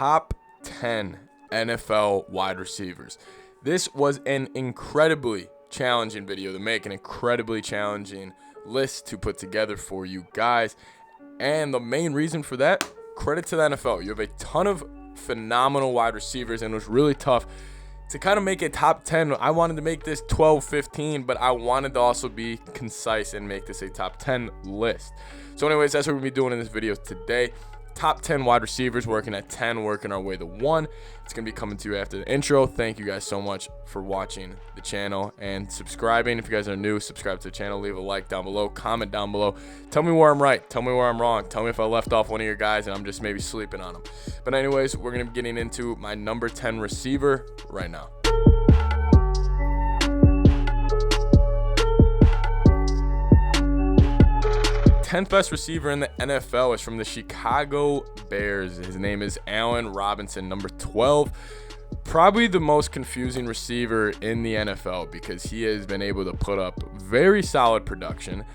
top 10 NFL wide receivers. This was an incredibly challenging video to make, an incredibly challenging list to put together for you guys. And the main reason for that, credit to the NFL. You have a ton of phenomenal wide receivers, and it was really tough to kind of make a top 10. I wanted to make this 12, 15, but I wanted to also be concise and make this a top 10 list. So anyways, that's what we're going to be doing in this video today. Top 10 wide receivers, working at 10, working our way to 1. It's going to be coming to you after the intro. Thank you guys so much for watching the channel and subscribing. If you guys are new, subscribe to the channel, leave a like down below, comment down below. Tell me where I'm right, tell me where I'm wrong, tell me if I left off one of your guys and I'm just maybe sleeping on them. But anyways, we're going to be getting into my number 10 receiver right now. 10th best receiver in the NFL is from the Chicago Bears. His name is Allen Robinson, number 12. Probably the most confusing receiver in the NFL because he has been able to put up very solid production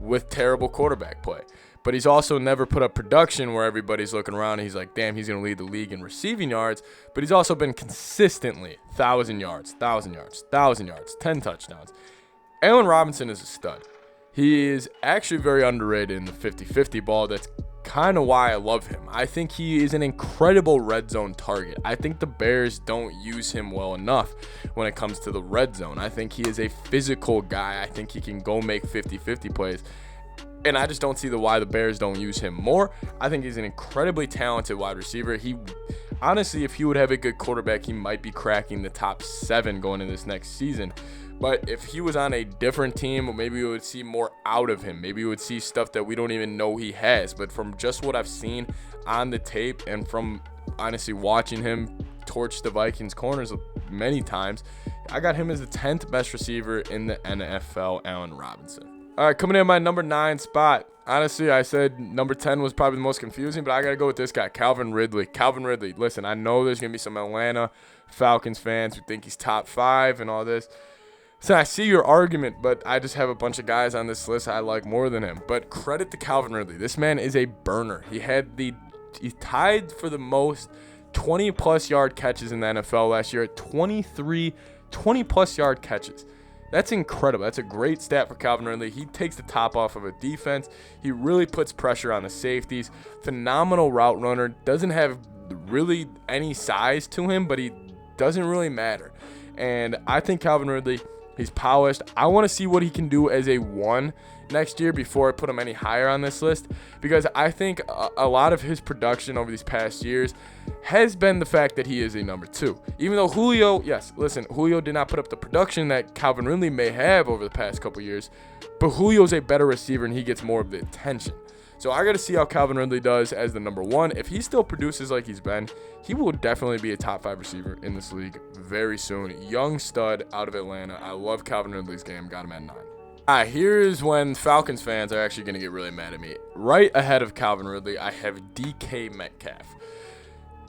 with terrible quarterback play. But he's also never put up production where everybody's looking around and he's like, damn, he's going to lead the league in receiving yards. But he's also been consistently 1,000 yards, 1,000 yards, 1,000 yards, 10 touchdowns. Allen Robinson is a stud. He is actually very underrated in the 50-50 ball. That's kind of why I love him. I think he is an incredible red zone target. I think the Bears don't use him well enough when it comes to the red zone. I think he is a physical guy. I think he can go make 50-50 plays. And I just don't see why the Bears don't use him more. I think he's an incredibly talented wide receiver. Honestly, if he would have a good quarterback, he might be cracking the top 7 going into this next season. But if he was on a different team, maybe we would see more out of him. Maybe we would see stuff that we don't even know he has. But from just what I've seen on the tape and from honestly watching him torch the Vikings corners many times, I got him as the 10th best receiver in the NFL, Allen Robinson. All right, coming in my number 9 spot. Honestly, I said number 10 was probably the most confusing, but I got to go with this guy, Calvin Ridley. Calvin Ridley, listen, I know there's going to be some Atlanta Falcons fans who think he's top 5 and all this. So I see your argument, but I just have a bunch of guys on this list I like more than him. But credit to Calvin Ridley. This man is a burner. He tied for the most 20-plus yard catches in the NFL last year at 23 20-plus yard catches. That's incredible. That's a great stat for Calvin Ridley. He takes the top off of a defense. He really puts pressure on the safeties. Phenomenal route runner. Doesn't have really any size to him, but he doesn't really matter. And I think Calvin Ridley, he's polished. I want to see what he can do as a 1 next year before I put him any higher on this list, because I think a lot of his production over these past years has been the fact that he is a number 2. Even though Julio did not put up the production that Calvin Ridley may have over the past couple years, but Julio's a better receiver and he gets more of the attention. So I got to see how Calvin Ridley does as the number 1. If he still produces like he's been, he will definitely be a top 5 receiver in this league very soon. Young stud out of Atlanta. I love Calvin Ridley's game. Got him at 9. All right, here's when Falcons fans are actually going to get really mad at me. Right ahead of Calvin Ridley, I have DK Metcalf.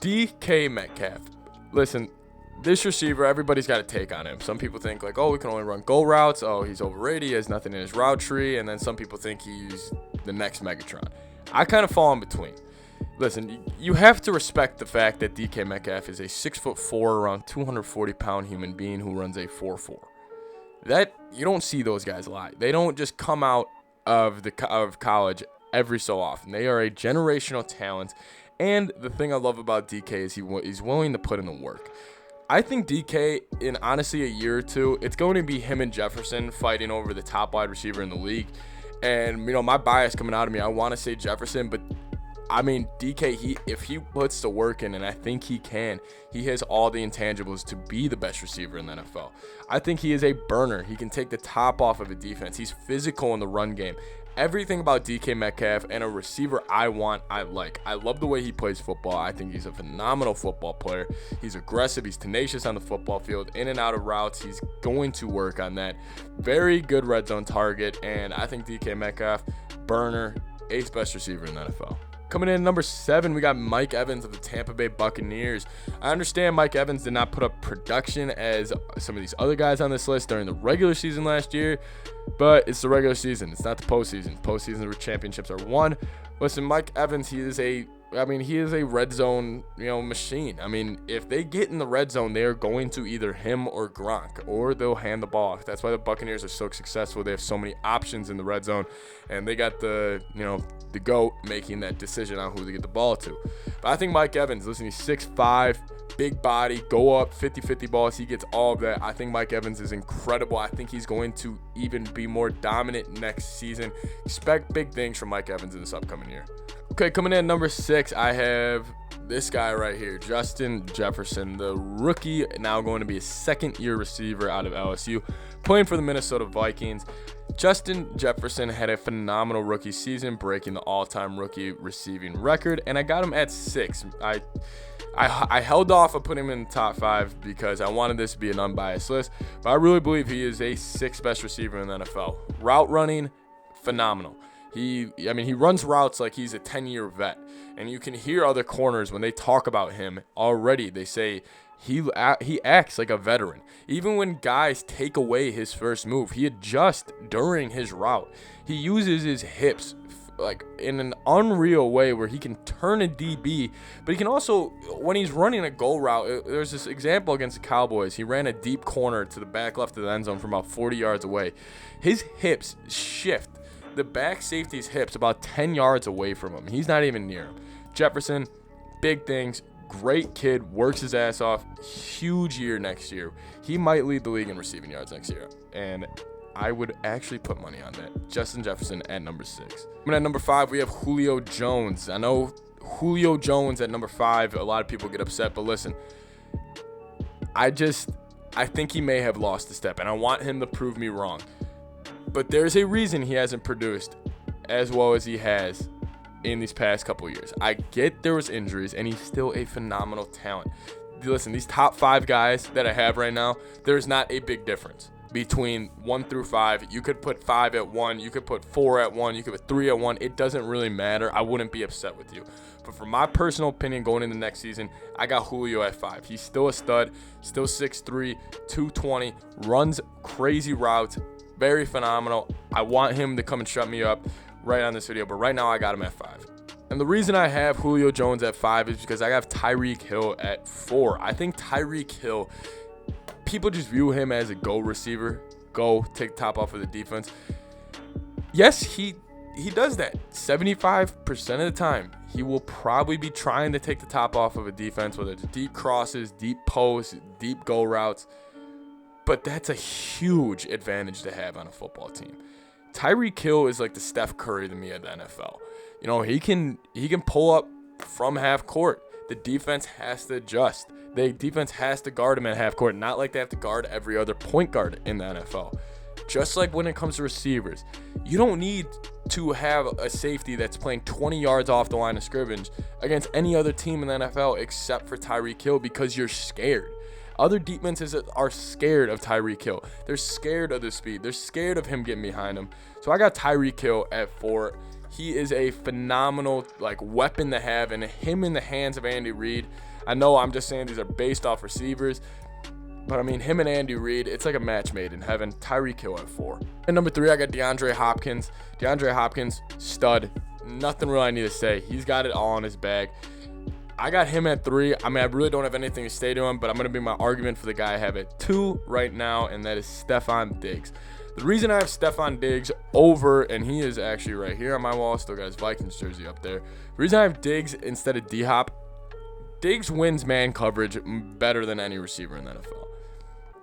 DK Metcalf. Listen, this receiver, everybody's got a take on him. Some people think like, oh, we can only run goal routes. Oh, he's overrated. He has nothing in his route tree. And then some people think he's the next Megatron. I kind of fall in between. Listen, you have to respect the fact that DK Metcalf is a 6'4", around 240-pound human being who runs a 4.4. That you don't see those guys a lot. They don't just come out of college every so often. They are a generational talent. And the thing I love about DK is he's willing to put in the work. I think DK, in honestly a year or two, it's going to be him and Jefferson fighting over the top wide receiver in the league. And, my bias coming out of me, I want to say Jefferson, but I mean, DK, if he puts the work in, and I think he can, he has all the intangibles to be the best receiver in the NFL. I think he is a burner. He can take the top off of a defense. He's physical in the run game. Everything about DK Metcalf and a receiver I like. I love the way he plays football. I think he's a phenomenal football player. He's aggressive. He's tenacious on the football field, in and out of routes. He's going to work on that. Very good red zone target, and I think DK Metcalf, burner, 8th best receiver in the NFL. Coming in at number 7, we got Mike Evans of the Tampa Bay Buccaneers. I understand Mike Evans did not put up production as some of these other guys on this list during the regular season last year, but it's the regular season. It's not the postseason. Postseason where championships are won. Listen, Mike Evans, he is a I mean, he is a red zone, machine. I mean, if they get in the red zone, they are going to either him or Gronk, or they'll hand the ball off. That's why the Buccaneers are so successful. They have so many options in the red zone, and they got the GOAT making that decision on who to get the ball to. But I think Mike Evans, listen, he's 6'5", big body, go up, 50-50 balls. He gets all of that. I think Mike Evans is incredible. I think he's going to even be more dominant next season. Expect big things from Mike Evans in this upcoming year. Okay, coming in at number 6, I have this guy right here, Justin Jefferson, the rookie, now going to be a second-year receiver out of LSU, playing for the Minnesota Vikings. Justin Jefferson had a phenomenal rookie season, breaking the all-time rookie receiving record, and I got him at 6. I held off of putting him in the top 5 because I wanted this to be an unbiased list, but I really believe he is a 6th best receiver in the NFL. Route running, phenomenal. He runs routes like he's a 10-year vet, and you can hear other corners when they talk about him already. They say he acts like a veteran. Even when guys take away his first move, he adjusts during his route. He uses his hips like in an unreal way where he can turn a DB, but he can also, when he's running a goal route, there's this example against the Cowboys. He ran a deep corner to the back left of the end zone from about 40 yards away. His hips shift. The back safety's hips about 10 yards away from him. He's not even near him. Jefferson, big things, great kid, works his ass off, huge year next year. He might lead the league in receiving yards next year, and I would actually put money on that. Justin Jefferson at number 6. And at number 5, we have Julio Jones. I know Julio Jones at number 5, a lot of people get upset, but listen, I think he may have lost a step, and I want him to prove me wrong. But there's a reason he hasn't produced as well as he has in these past couple of years. I get there was injuries, and he's still a phenomenal talent. Listen, these top 5 guys that I have right now, there's not a big difference between 1 through 5. You could put 5 at 1. You could put 4 at 1. You could put 3 at 1. It doesn't really matter. I wouldn't be upset with you. But for my personal opinion, going into next season, I got Julio at 5. He's still a stud, still 6'3", 220, runs crazy routes. Very phenomenal. I want him to come and shut me up right on this video, but right now I got him at 5. And the reason I have Julio Jones at 5 is because I have Tyreek Hill at 4. I think Tyreek Hill, people just view him as a go receiver, go take the top off of the defense. Yes, he does that 75% of the time. He will probably be trying to take the top off of a defense, whether it's deep crosses, deep posts, deep go routes. But that's a huge advantage to have on a football team. Tyreek Hill is like the Steph Curry to me at the NFL. He can pull up from half court. The defense has to adjust. The defense has to guard him at half court, not like they have to guard every other point guard in the NFL. Just like when it comes to receivers, you don't need to have a safety that's playing 20 yards off the line of scrimmage against any other team in the NFL except for Tyreek Hill because you're scared. Other defenses are scared of Tyreek Hill. They're scared of the speed. They're scared of him getting behind him. So I got Tyreek Hill at 4. He is a phenomenal weapon to have, and him in the hands of Andy Reid. I know I'm just saying these are based off receivers, but I mean him and Andy Reid, it's like a match made in heaven. Tyreek Hill at 4. And number 3, I got DeAndre Hopkins. DeAndre Hopkins, stud. Nothing really I need to say. He's got it all in his bag. I got him at 3. I mean, I really don't have anything to say to him, but I'm going to be my argument for the guy I have at 2 right now, and that is Stefon Diggs. The reason I have Stefon Diggs over, and he is actually right here on my wall, still got his Vikings jersey up there. The reason I have Diggs instead of D-Hop, Diggs wins man coverage better than any receiver in the NFL.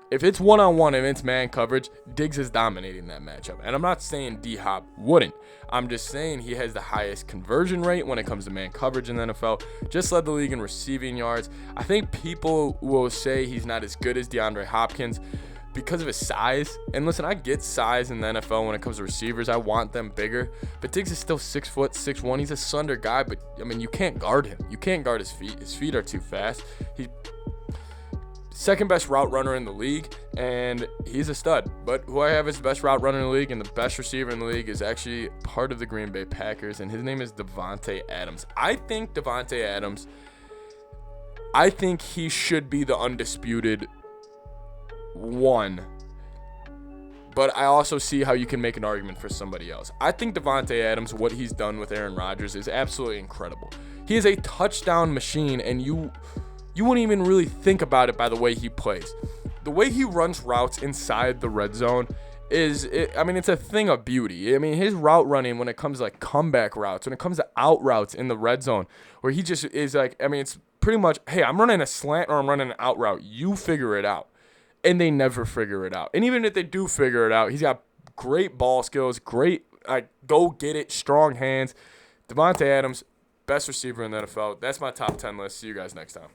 If it's one-on-one, if it's man coverage, Diggs is dominating that matchup. And I'm not saying D-Hop wouldn't. I'm just saying he has the highest conversion rate when it comes to man coverage in the NFL. Just led the league in receiving yards. I think people will say he's not as good as DeAndre Hopkins because of his size. And listen, I get size in the NFL when it comes to receivers. I want them bigger. But Diggs is still 6 foot, 6'1". He's a slender guy, but I mean, you can't guard him. You can't guard his feet. His feet are too fast. He's second best route runner in the league, and he's a stud. But who I have as the best route runner in the league and the best receiver in the league is actually part of the Green Bay Packers, and his name is Davante Adams. I think Davante Adams, I think he should be the undisputed 1. But I also see how you can make an argument for somebody else. I think Davante Adams, what he's done with Aaron Rodgers is absolutely incredible. He is a touchdown machine, and you wouldn't even really think about it by the way he plays. The way he runs routes inside the red zone it's a thing of beauty. I mean, his route running when it comes to like comeback routes, when it comes to out routes in the red zone, where he just is like, I mean, it's pretty much, hey, I'm running a slant or I'm running an out route. You figure it out. And they never figure it out. And even if they do figure it out, he's got great ball skills, great go get it, strong hands. Devontae Adams, best receiver in the NFL. That's my top 10 list. See you guys next time.